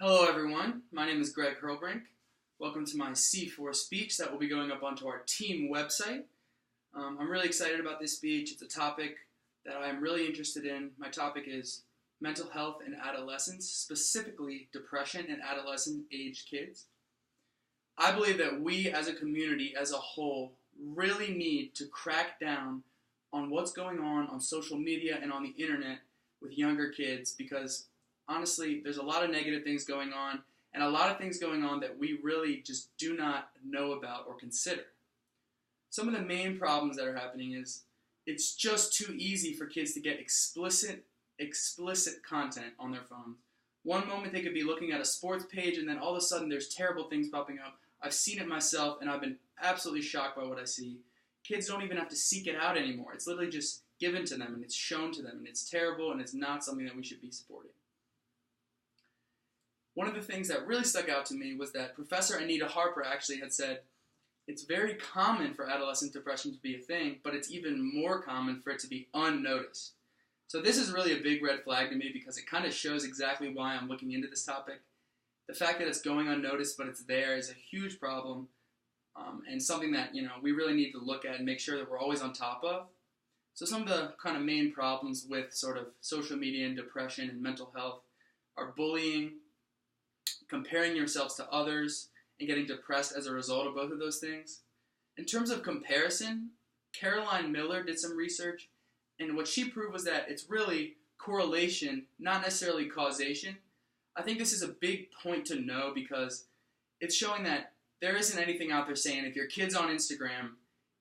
Hello everyone, my name is g.hurlbrink. Welcome to my C4 speech that will be going up onto our team website. I'm really excited about this speech. It's a topic that I'm really interested in. My topic is mental health in adolescence, specifically depression in adolescent-aged kids. I believe that we as a community as a whole really need to crack down on what's going on social media and on the internet with younger kids because honestly, there's a lot of negative things going on and a lot of things going on that we really just do not know about or consider. Some of the main problems that are happening is it's just too easy for kids to get explicit content on their phones. One moment they could be looking at a sports page and then all of a sudden there's terrible things popping up. I've seen it myself and I've been absolutely shocked by what I see. Kids don't even have to seek it out anymore. It's literally just given to them and it's shown to them and it's terrible and it's not something that we should be supporting. One of the things that really stuck out to me was that Professor Anita Harper actually had said, it's very common for adolescent depression to be a thing, but it's even more common for it to be unnoticed. So this is really a big red flag to me because it kind of shows exactly why I'm looking into this topic. The fact that it's going unnoticed but it's there is a huge problem and something that we really need to look at and make sure that we're always on top of. So some of the kind of main problems with sort of social media and depression and mental health are bullying, comparing yourselves to others, and getting depressed as a result of both of those things. In terms of comparison, Caroline Miller did some research, and what she proved was that it's really correlation, not necessarily causation. I think this is a big point to know because it's showing that there isn't anything out there saying if your kid's on Instagram,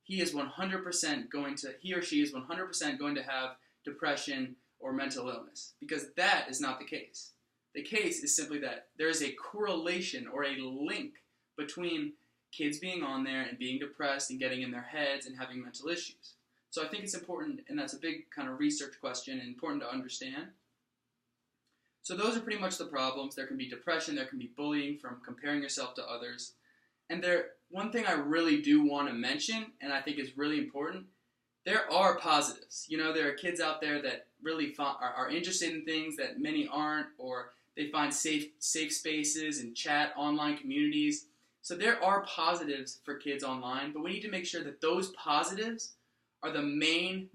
he or she is 100% going to have depression or mental illness, because that is not the case. The case is simply that there is a correlation or a link between kids being on there and being depressed and getting in their heads and having mental issues. So I think it's important, and that's a big kind of research question and important to understand. So those are pretty much the problems. There can be depression, there can be bullying from comparing yourself to others. And one thing I really do want to mention, and I think is really important, there are positives. There are kids out there that really are interested in things that many aren't, or they find safe spaces and chat online communities. So there are positives for kids online, but we need to make sure that those positives are the main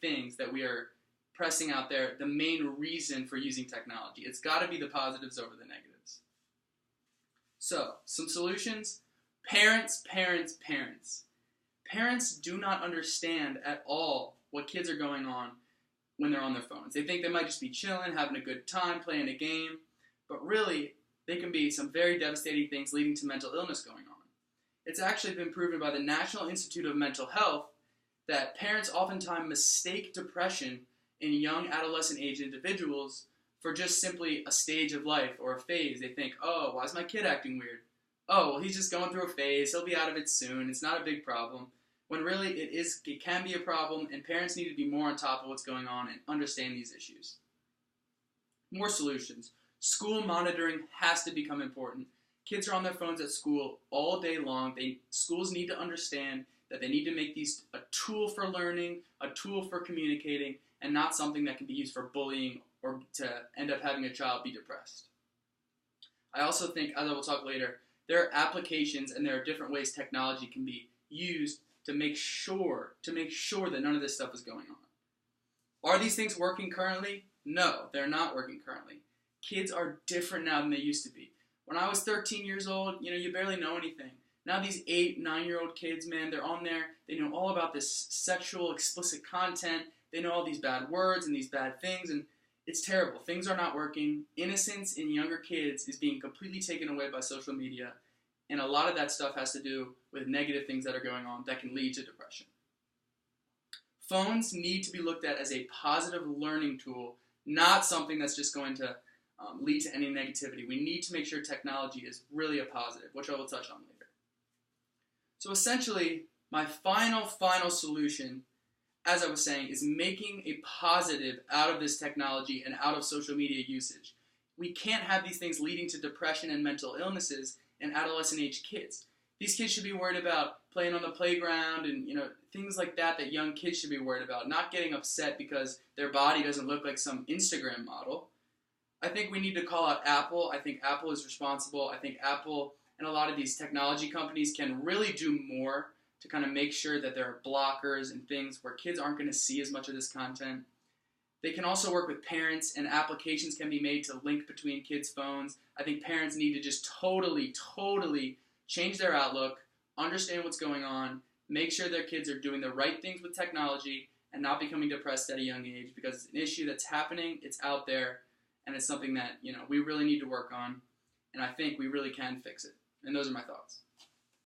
things that we are pressing out there, the main reason for using technology. It's got to be the positives over the negatives. So, some solutions. Parents. Parents do not understand at all what kids are going on when they're on their phones. They think they might just be chilling, having a good time, playing a game, but really, they can be some very devastating things leading to mental illness going on. It's actually been proven by the National Institute of Mental Health that parents oftentimes mistake depression in young adolescent-age individuals for just simply a stage of life or a phase. They think, oh, why is my kid acting weird? Oh, well, he's just going through a phase. He'll be out of it soon. It's not a big problem. When really it can be a problem, and parents need to be more on top of what's going on and understand these issues. More solutions. School monitoring has to become important. Kids are on their phones at school all day long. Schools need to understand that they need to make these a tool for learning, a tool for communicating, and not something that can be used for bullying or to end up having a child be depressed. I also think, as I will talk later, there are applications and there are different ways technology can be used to make sure that none of this stuff is going on. Are these things working currently? No, they're not working currently. Kids are different now than they used to be. When I was 13 years old, you barely know anything. Now these 8, 9-year-old kids, man, they're on there. They know all about this sexual, explicit content. They know all these bad words and these bad things, and it's terrible. Things are not working. Innocence in younger kids is being completely taken away by social media, and a lot of that stuff has to do with negative things that are going on that can lead to depression. Phones need to be looked at as a positive learning tool, not something that's just going to lead to any negativity. We need to make sure technology is really a positive, which I will touch on later. So essentially, my final solution, as I was saying, is making a positive out of this technology and out of social media usage. We can't have these things leading to depression and mental illnesses in adolescent-age kids. These kids should be worried about playing on the playground and things like that young kids should be worried about, not getting upset because their body doesn't look like some Instagram model. I think we need to call out Apple. I think Apple is responsible. I think Apple and a lot of these technology companies can really do more to kind of make sure that there are blockers and things where kids aren't going to see as much of this content. They can also work with parents, and applications can be made to link between kids' phones. I think parents need to just totally change their outlook, understand what's going on, make sure their kids are doing the right things with technology and not becoming depressed at a young age, because it's an issue that's happening, it's out there, and it's something that, we really need to work on, and I think we really can fix it. And those are my thoughts.